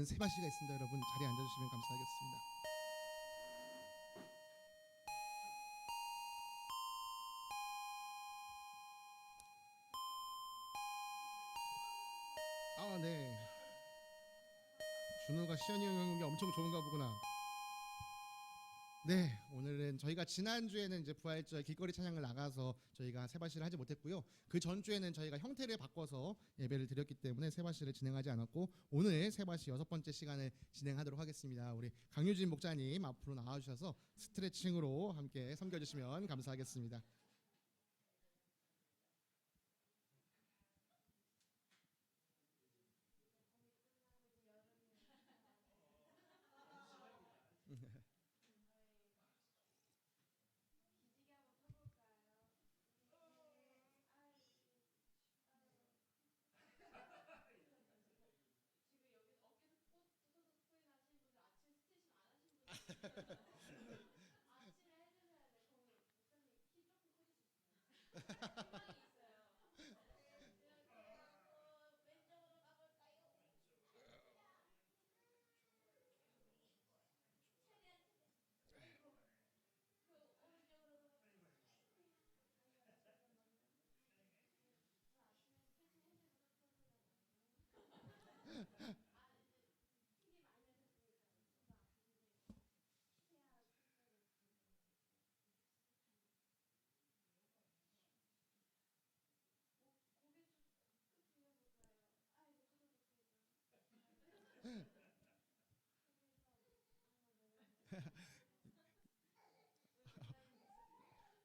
세바시가 있습니다. 여러분 자리에 앉아주시면 감사하겠습니다. 네. 준호가 시연이 형이 엄청 좋은가 보구나. 네, 오늘은 저희가 지난주에는 이제 부활절 길거리 찬양을 나가서 저희가 세바시를 하지 못했고요. 그 전주에는 저희가 형태를 바꿔서 예배를 드렸기 때문에 세바시를 진행하지 않았고, 오늘 세바시 6번째 시간을 진행하도록 하겠습니다. 우리 강유진 목자님 앞으로 나와주셔서 스트레칭으로 함께 섬겨주시면 감사하겠습니다.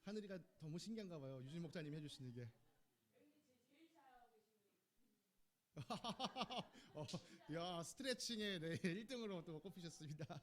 하늘이가 너무 신기한가 봐요. 유진 목자님 해주시는 게. 야, 스트레칭에 네, 1등으로 또 꼽히셨습니다.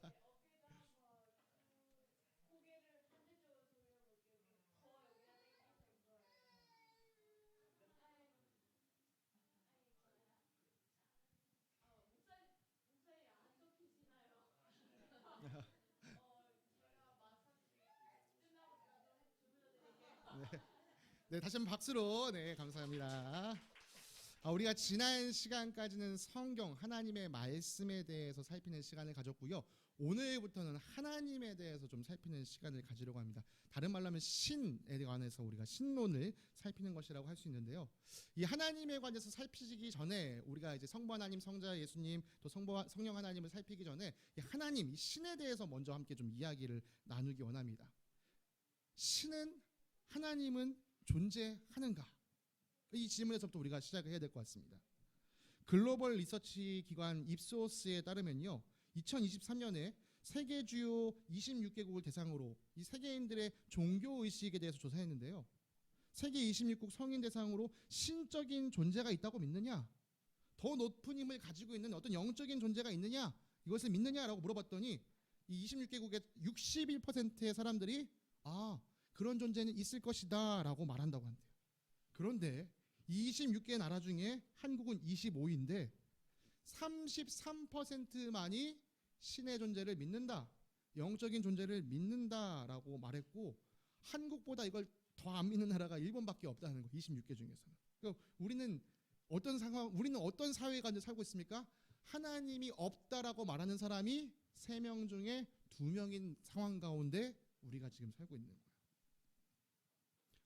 네, 다시 한번 박수로 네, 감사합니다. 우리가 지난 시간까지는 성경 하나님의 말씀에 대해서 살피는 시간을 가졌고요. 오늘부터는 하나님에 대해서 좀 살피는 시간을 가지려고 합니다. 다른 말로 하면 신에 관해서 우리가 신론을 살피는 것이라고 할 수 있는데요. 이 하나님에 관해서 살피기 전에 우리가 이제 성부 하나님, 성자 예수님, 또 성령 하나님을 살피기 전에 이 하나님, 이 신에 대해서 먼저 함께 좀 이야기를 나누기 원합니다. 신은, 하나님은 존재하는가? 이 질문에서부터 우리가 시작을 해야 될 것 같습니다. 글로벌 리서치 기관 입소스에 따르면요, 2023년에 세계 주요 26개국을 대상으로 이 세계인들의 종교 의식에 대해서 조사했는데요. 세계 26국 성인 대상으로 신적인 존재가 있다고 믿느냐, 더 높은 힘을 가지고 있는 어떤 영적인 존재가 있느냐, 이것을 믿느냐라고 물어봤더니 이 26개국의 61%의 사람들이 그런 존재는 있을 것이다 라고 말한다고 한대요. 그런데 26개 나라 중에 한국은 25위인데 33%만이 신의 존재를 믿는다, 영적인 존재를 믿는다라고 말했고, 한국보다 이걸 더 안 믿는 나라가 일본밖에 없다는 거, 26개 중에서는. 그러니까 우리는 어떤 사회가 살고 있습니까? 하나님이 없다라고 말하는 사람이 3명 중에 2명인 상황 가운데 우리가 지금 살고 있는 거예요.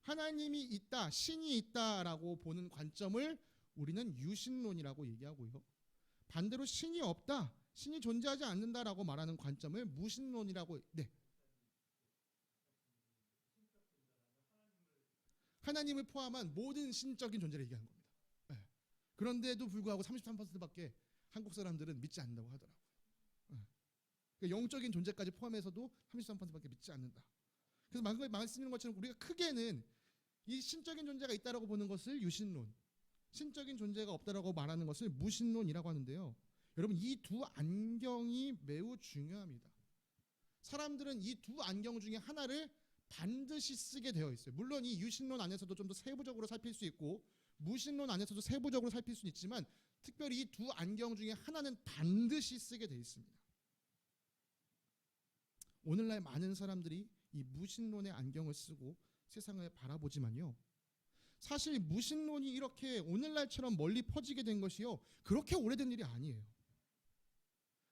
하나님이 있다, 신이 있다라고 보는 관점을 우리는 유신론이라고 얘기하고요. 반대로 신이 없다, 신이 존재하지 않는다라고 말하는 관점을 무신론이라고. 네. 하나님을 포함한 모든 신적인 존재를 얘기하는 겁니다. 네. 그런데도 불구하고 33%밖에 한국 사람들은 믿지 않는다고 하더라고요. 네. 그러니까 영적인 존재까지 포함해서도 33%밖에 믿지 않는다. 그래서 말씀드린 것처럼 우리가 크게는 이 신적인 존재가 있다라고 보는 것을 유신론, 신적인 존재가 없다라고 말하는 것을 무신론이라고 하는데요. 여러분, 이 두 안경이 매우 중요합니다. 사람들은 이 두 안경 중에 하나를 반드시 쓰게 되어 있어요. 물론 이 유신론 안에서도 좀 더 세부적으로 살필 수 있고 무신론 안에서도 세부적으로 살필 수는 있지만, 특별히 이 두 안경 중에 하나는 반드시 쓰게 되어 있습니다. 오늘날 많은 사람들이 이 무신론의 안경을 쓰고 세상을 바라보지만요, 사실 무신론이 이렇게 오늘날처럼 멀리 퍼지게 된 것이요, 그렇게 오래된 일이 아니에요.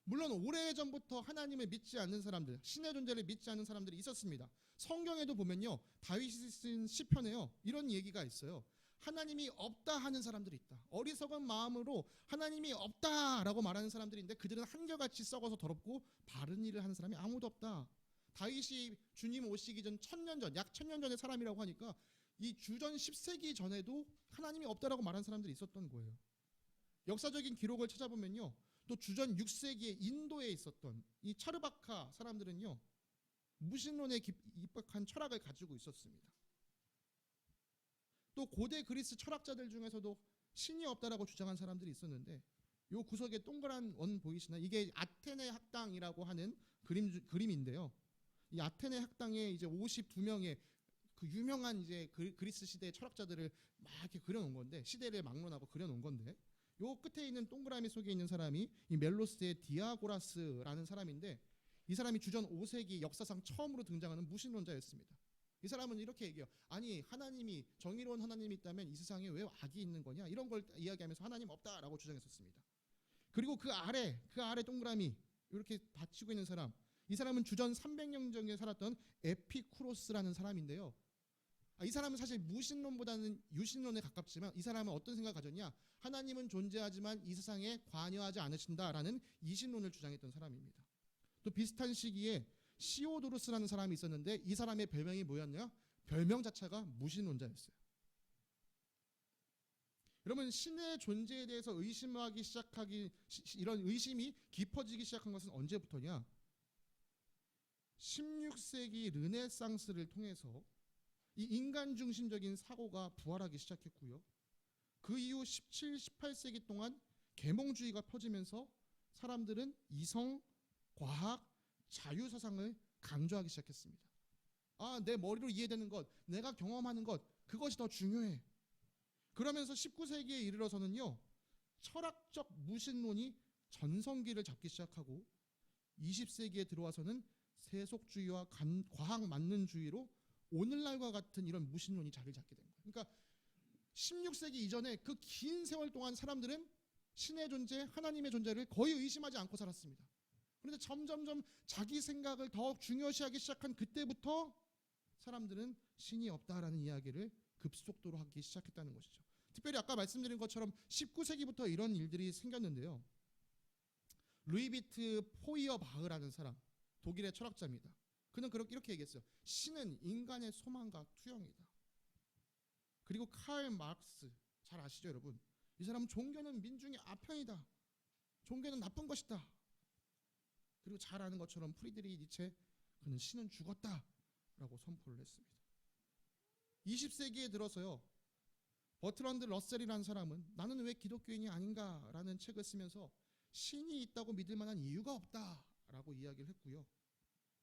물론 오래전부터 하나님을 믿지 않는 사람들, 신의 존재를 믿지 않는 사람들이 있었습니다. 성경에도 보면요, 다윗이 쓴 시편에요, 이런 얘기가 있어요. 하나님이 없다 하는 사람들이 있다. 어리석은 마음으로 하나님이 없다라고 말하는 사람들인데 그들은 한결같이 썩어서 더럽고 바른 일을 하는 사람이 아무도 없다. 다윗이 주님 오시기 전 1000년 전, 약 1000년 전의 사람이라고 하니까 이 주전 10세기 전에도 하나님이 없다라고 말하는 사람들이 있었던 거예요. 역사적인 기록을 찾아보면요, 또 주전 6세기에 인도에 있었던 이 차르바카 사람들은요, 무신론에 입각한 철학을 가지고 있었습니다. 또 고대 그리스 철학자들 중에서도 신이 없다라고 주장한 사람들이 있었는데, 요 구석에 동그란 원 보이시나요? 이게 아테네 학당이라고 하는 그림인데요. 이 아테네 학당에 이제 52명의 그 유명한 이제 그리스 시대의 철학자들을 막 이렇게 그려놓은 건데, 시대를 막론하고 그려놓은 건데, 요 끝에 있는 동그라미 속에 있는 사람이 이 멜로스의 디아고라스라는 사람인데, 이 사람이 주전 5세기 역사상 처음으로 등장하는 무신론자였습니다. 이 사람은 이렇게 얘기해요. 아니, 하나님이, 정의로운 하나님이 있다면 이 세상에 왜 악이 있는 거냐, 이런 걸 이야기하면서 하나님 없다라고 주장했었습니다. 그리고 그 아래 동그라미 이렇게 받치고 있는 사람, 이 사람은 주전 300년 전에 살았던 에피쿠로스라는 사람인데요. 이 사람은 사실 무신론보다는 유신론에 가깝지만, 이 사람은 어떤 생각을 가졌냐, 하나님은 존재하지만 이 세상에 관여하지 않으신다라는 이신론을 주장했던 사람입니다. 또 비슷한 시기에 시오도르스라는 사람이 있었는데, 이 사람의 별명이 뭐였냐? 별명 자체가 무신론자였어요. 여러분, 신의 존재에 대해서 의심하기 시작하기, 이런 의심이 깊어지기 시작한 것은 언제부터냐? 16세기 르네상스를 통해서 이 인간 중심적인 사고가 부활하기 시작했고요. 그 이후 17, 18세기 동안 계몽주의가 퍼지면서 사람들은 이성, 과학, 자유 사상을 강조하기 시작했습니다. 내 머리로 이해되는 것, 내가 경험하는 것, 그것이 더 중요해. 그러면서 19세기에 이르러서는요, 철학적 무신론이 전성기를 잡기 시작하고, 20세기에 들어와서는 세속주의와 과학 만능주의로 오늘날과 같은 이런 무신론이 자리를 잡게 된 거예요. 그러니까 16세기 이전에 그 긴 세월 동안 사람들은 신의 존재, 하나님의 존재를 거의 의심하지 않고 살았습니다. 그런데 점점점 자기 생각을 더욱 중요시하기 시작한 그때부터 사람들은 신이 없다라는 이야기를 급속도로 하기 시작했다는 것이죠. 특별히 아까 말씀드린 것처럼 19세기부터 이런 일들이 생겼는데요. 루이비트 포이어바흐라는 사람, 독일의 철학자입니다. 그는 이렇게 얘기했어요. 신은 인간의 소망과 투영이다. 그리고 칼 마르크스, 잘 아시죠 여러분? 이 사람은 종교는 민중의 아편이다. 종교는 나쁜 것이다. 그리고 잘 아는 것처럼 프리드리히 니체, 그는 신은 죽었다라고 선포를 했습니다. 20세기에 들어서요, 버트런드 러셀이라는 사람은 나는 왜 기독교인이 아닌가라는 책을 쓰면서 신이 있다고 믿을 만한 이유가 없다라고 이야기를 했고요.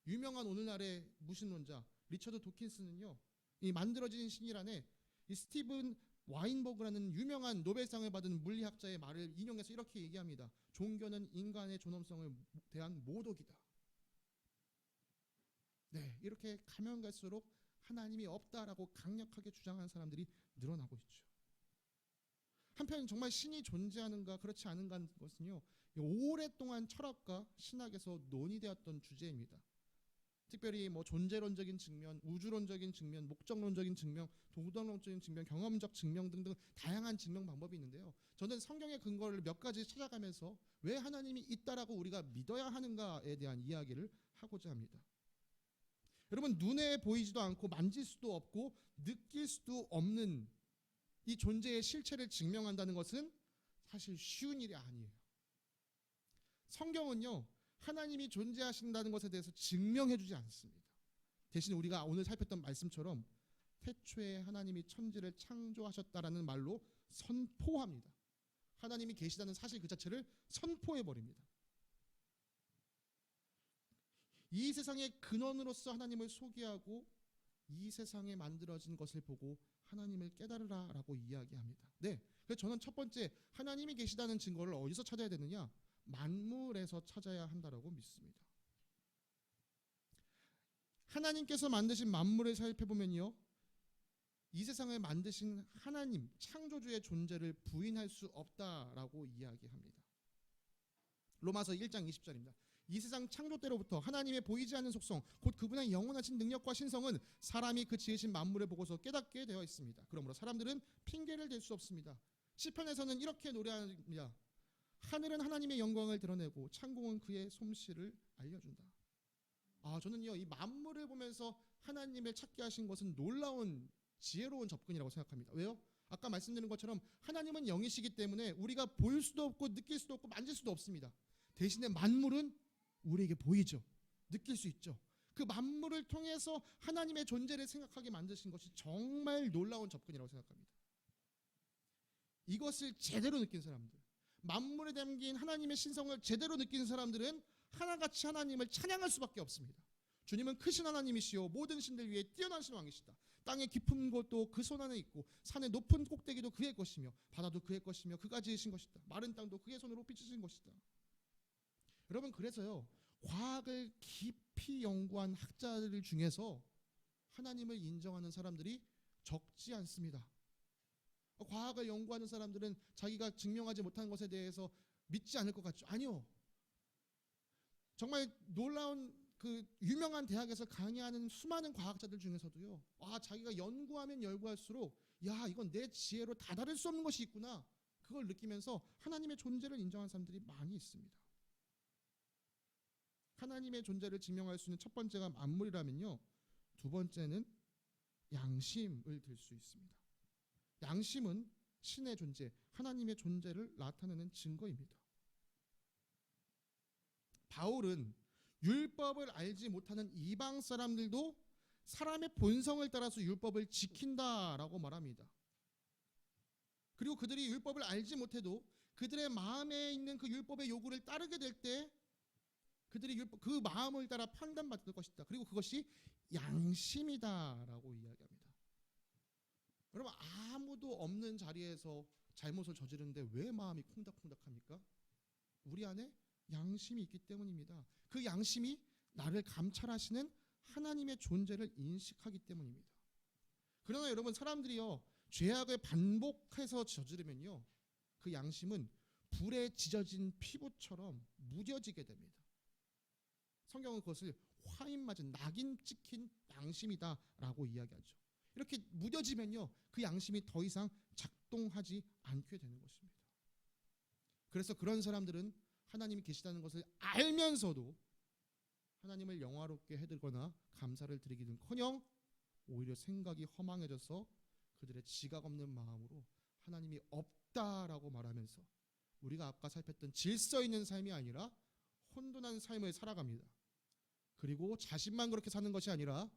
유명한 오늘날의 무신론자 리처드 도킨스는요, 이 만들어진 신이란에 이 스티븐 와인버그라는 유명한 노벨상을 받은 물리학자의 말을 인용해서 이렇게 얘기합니다. 종교는 인간의 존엄성을 대한 모독이다. 네, 이렇게 가면 갈수록 하나님이 없다라고 강력하게 주장하는 사람들이 늘어나고 있죠. 한편 정말 신이 존재하는가 그렇지 않은가 것은요, 오랫동안 철학과 신학에서 논의되었던 주제입니다. 특별히 존재론적인 측면, 우주론적인 측면, 목적론적인 측면, 도덕론적인 측면, 경험적 증명 등등 다양한 증명 방법이 있는데요. 저는 성경의 근거를 몇 가지 찾아가면서 왜 하나님이 있다라고 우리가 믿어야 하는가에 대한 이야기를 하고자 합니다. 여러분, 눈에 보이지도 않고 만질 수도 없고 느낄 수도 없는 이 존재의 실체를 증명한다는 것은 사실 쉬운 일이 아니에요. 성경은요, 하나님이 존재하신다는 것에 대해서 증명해주지 않습니다. 대신 우리가 오늘 살폈던 말씀처럼 태초에 하나님이 천지를 창조하셨다라는 말로 선포합니다. 하나님이 계시다는 사실 그 자체를 선포해버립니다. 이 세상의 근원으로서 하나님을 소개하고 이 세상에 만들어진 것을 보고 하나님을 깨달으라 라고 이야기합니다. 네, 그래서 저는 첫 번째, 하나님이 계시다는 증거를 어디서 찾아야 되느냐? 만물에서 찾아야 한다라고 믿습니다. 하나님께서 만드신 만물을 살펴보면요, 이 세상을 만드신 하나님, 창조주의 존재를 부인할 수 없다라고 이야기합니다. 로마서 1장 20절입니다. 이 세상 창조 때로부터 하나님의 보이지 않는 속성 곧 그분의 영원하신 능력과 신성은 사람이 그 지으신 만물을 보고서 깨닫게 되어 있습니다. 그러므로 사람들은 핑계를 댈 수 없습니다. 시편에서는 이렇게 노래합니다. 하늘은 하나님의 영광을 드러내고 창공은 그의 솜씨를 알려준다. 저는요 이 만물을 보면서 하나님을 찾게 하신 것은 놀라운 지혜로운 접근이라고 생각합니다. 왜요? 아까 말씀드린 것처럼 하나님은 영이시기 때문에 우리가 볼 수도 없고 느낄 수도 없고 만질 수도 없습니다. 대신에 만물은 우리에게 보이죠. 느낄 수 있죠. 그 만물을 통해서 하나님의 존재를 생각하게 만드신 것이 정말 놀라운 접근이라고 생각합니다. 이것을 제대로 느낀 사람들, 만물에 담긴 하나님의 신성을 제대로 느낀 사람들은 하나같이 하나님을 찬양할 수밖에 없습니다. 주님은 크신 하나님이시요 모든 신들 위에 뛰어나신 왕이시다. 땅의 깊은 곳도 그 손 안에 있고 산의 높은 꼭대기도 그의 것이며 바다도 그의 것이며 그가 지으신 것이다. 마른 땅도 그의 손으로 빚으신 것이다. 여러분, 그래서요 과학을 깊이 연구한 학자들 중에서 하나님을 인정하는 사람들이 적지 않습니다. 과학을 연구하는 사람들은 자기가 증명하지 못한 것에 대해서 믿지 않을 것 같죠? 아니요. 정말 놀라운 그 유명한 대학에서 강의하는 수많은 과학자들 중에서도요, 자기가 연구하면 연구할수록 이건 내 지혜로 다다를 수 없는 것이 있구나, 그걸 느끼면서 하나님의 존재를 인정하는 사람들이 많이 있습니다. 하나님의 존재를 증명할 수 있는 첫 번째가 만물이라면요, 두 번째는 양심을 들 수 있습니다. 양심은 신의 존재, 하나님의 존재를 나타내는 증거입니다. 바울은 율법을 알지 못하는 이방 사람들도 사람의 본성을 따라서 율법을 지킨다라고 말합니다. 그리고 그들이 율법을 알지 못해도 그들의 마음에 있는 그 율법의 요구를 따르게 될 때 그들이 그 마음을 따라 판단받을 것이다. 그리고 그것이 양심이다라고 이야기합니다. 여러분, 아무도 없는 자리에서 잘못을 저지르는데 왜 마음이 콩닥콩닥합니까? 우리 안에 양심이 있기 때문입니다. 그 양심이 나를 감찰하시는 하나님의 존재를 인식하기 때문입니다. 그러나 여러분, 사람들이요 죄악을 반복해서 저지르면요 그 양심은 불에 지져진 피부처럼 무뎌지게 됩니다. 성경은 그것을 화인 맞은 낙인 찍힌 양심이다라고 이야기하죠. 이렇게 무뎌지면요 그 양심이 더 이상 작동하지 않게 되는 것입니다. 그래서 그런 사람들은 하나님이 계시다는 것을 알면서도 하나님을 영화롭게 해드리거나 감사를 드리기는커녕 오히려 생각이 허망해져서 그들의 지각 없는 마음으로 하나님이 없다라고 말하면서 우리가 아까 살폈던 질서 있는 삶이 아니라 혼돈한 삶을 살아갑니다. 그리고 자신만 그렇게 사는 것이 아니라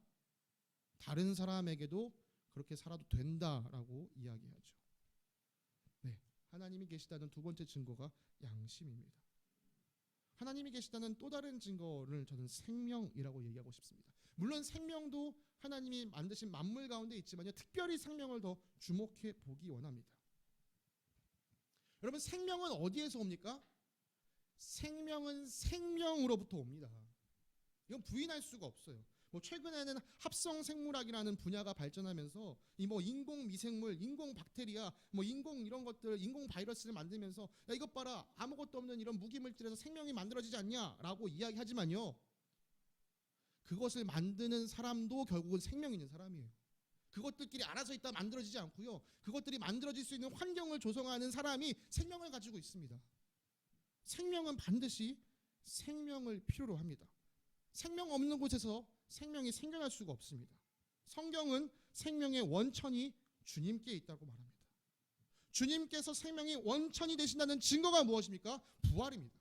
다른 사람에게도 그렇게 살아도 된다라고 이야기하죠. 네, 하나님이 계시다는 두 번째 증거가 양심입니다. 하나님이 계시다는 또 다른 증거를 저는 생명이라고 얘기하고 싶습니다. 물론 생명도 하나님이 만드신 만물 가운데 있지만요, 특별히 생명을 더 주목해 보기 원합니다. 여러분, 생명은 어디에서 옵니까? 생명은 생명으로부터 옵니다. 이건 부인할 수가 없어요. 최근에는 합성 생물학이라는 분야가 발전하면서 인공 미생물, 인공 박테리아, 인공 이런 것들, 인공 바이러스를 만들면서 이것 봐라, 아무것도 없는 이런 무기물질에서 생명이 만들어지지 않냐라고 이야기하지만요, 그것을 만드는 사람도 결국은 생명이 있는 사람이에요. 그것들끼리 알아서 있다 만들어지지 않고요, 그것들이 만들어질 수 있는 환경을 조성하는 사람이 생명을 가지고 있습니다. 생명은 반드시 생명을 필요로 합니다. 생명 없는 곳에서 생명이 생겨날 수가 없습니다. 성경은 생명의 원천이 주님께 있다고 말합니다. 주님께서 생명이 원천이 되신다는 증거가 무엇입니까? 부활입니다.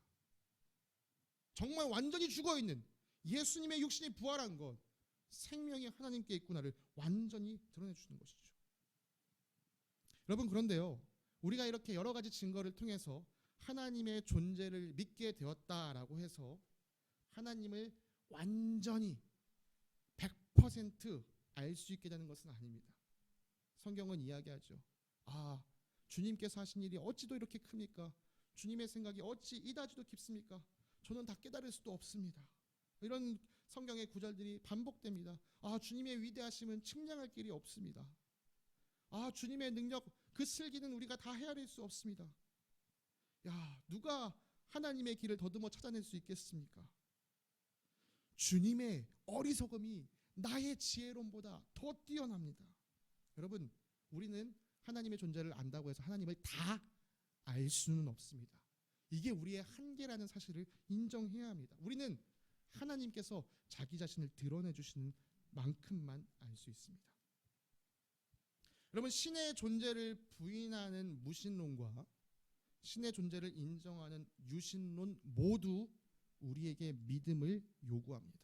정말 완전히 죽어있는 예수님의 육신이 부활한 것, 생명이 하나님께 있구나를 완전히 드러내주는 것이죠. 여러분, 그런데요, 우리가 이렇게 여러 가지 증거를 통해서 하나님의 존재를 믿게 되었다라고 해서 하나님을 완전히 100% 알 수 있게 되는 것은 아닙니다. 성경은 이야기하죠. 주님께서 하신 일이 어찌도 이렇게 큽니까? 주님의 생각이 어찌 이다지도 깊습니까? 저는 다 깨달을 수도 없습니다. 이런 성경의 구절들이 반복됩니다. 주님의 위대하심은 측량할 길이 없습니다. 주님의 능력, 그 슬기는 우리가 다 헤아릴 수 없습니다. 누가 하나님의 길을 더듬어 찾아낼 수 있겠습니까? 주님의 어리석음이 나의 지혜론보다 더 뛰어납니다. 여러분, 우리는 하나님의 존재를 안다고 해서 하나님을 다 알 수는 없습니다. 이게 우리의 한계라는 사실을 인정해야 합니다. 우리는 하나님께서 자기 자신을 드러내 주시는 만큼만 알 수 있습니다. 여러분, 신의 존재를 부인하는 무신론과 신의 존재를 인정하는 유신론 모두 우리에게 믿음을 요구합니다.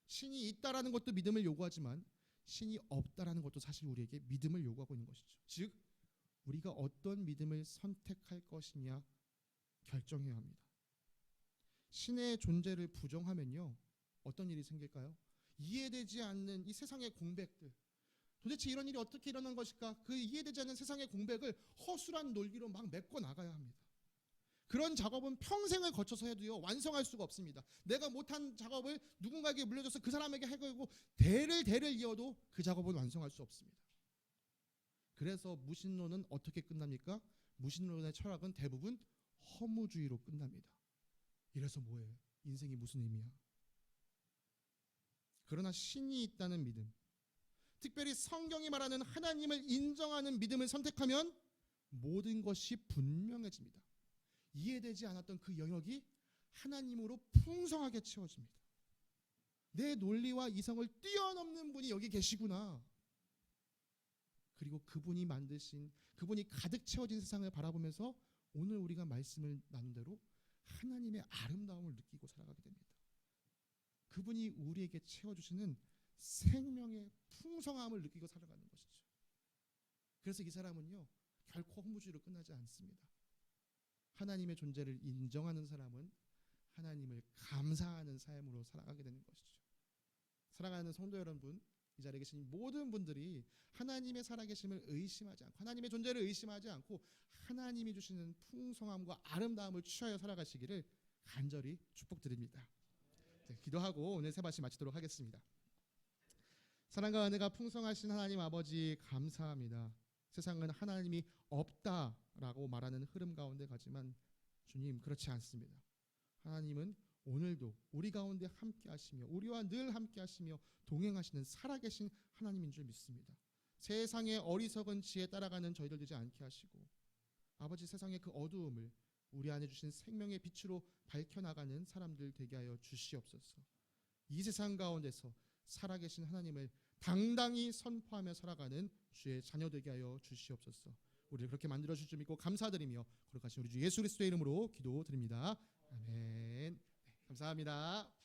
신이 있다라는 것도 믿음을 요구하지만 신이 없다라는 것도 사실 우리에게 믿음을 요구하고 있는 것이죠. 즉, 우리가 어떤 믿음을 선택할 것이냐 결정해야 합니다. 신의 존재를 부정하면요, 어떤 일이 생길까요? 이해되지 않는 이 세상의 공백들, 도대체 이런 일이 어떻게 일어난 것일까? 그 이해되지 않는 세상의 공백을 허술한 논리로 막 메꿔 나가야 합니다. 그런 작업은 평생을 거쳐서 해도요, 완성할 수가 없습니다. 내가 못한 작업을 누군가에게 물려줘서 그 사람에게 해결하고 대를 이어도 그 작업은 완성할 수 없습니다. 그래서 무신론은 어떻게 끝납니까? 무신론의 철학은 대부분 허무주의로 끝납니다. 이래서 뭐해? 인생이 무슨 의미야? 그러나 신이 있다는 믿음, 특별히 성경이 말하는 하나님을 인정하는 믿음을 선택하면 모든 것이 분명해집니다. 이해되지 않았던 그 영역이 하나님으로 풍성하게 채워집니다. 내 논리와 이성을 뛰어넘는 분이 여기 계시구나. 그리고 그분이 만드신, 그분이 가득 채워진 세상을 바라보면서 오늘 우리가 말씀을 나눈 대로 하나님의 아름다움을 느끼고 살아가게 됩니다. 그분이 우리에게 채워주시는 생명의 풍성함을 느끼고 살아가는 것이죠. 그래서 이 사람은요, 결코 허무주의로 끝나지 않습니다. 하나님의 존재를 인정하는 사람은 하나님을 감사하는 삶으로 살아가게 되는 것이죠. 사랑하는 성도 여러분, 이 자리에 계신 모든 분들이 하나님의 살아계심을 의심하지 않고, 하나님의 존재를 의심하지 않고 하나님이 주시는 풍성함과 아름다움을 취하여 살아가시기를 간절히 축복드립니다. 기도하고 오늘 세 말씀 마치도록 하겠습니다. 사랑과 은혜가 풍성하신 하나님 아버지, 감사합니다. 세상은 하나님이 없다라고 말하는 흐름 가운데 가지만 주님, 그렇지 않습니다. 하나님은 오늘도 우리 가운데 함께 하시며 우리와 늘 함께 하시며 동행하시는 살아계신 하나님인 줄 믿습니다. 세상의 어리석은 지혜 따라가는 저희들 되지 않게 하시고, 아버지, 세상의 그 어두움을 우리 안에 주신 생명의 빛으로 밝혀나가는 사람들 되게 하여 주시옵소서. 이 세상 가운데서 살아계신 하나님을 당당히 선포하며 살아가는 주의 자녀 되게 하여 주시옵소서. 우리를 그렇게 만들어주실 줄 믿고 감사드리며 거룩하신 우리 주 예수 그리스도의 이름으로 기도드립니다. 아멘. 네, 감사합니다.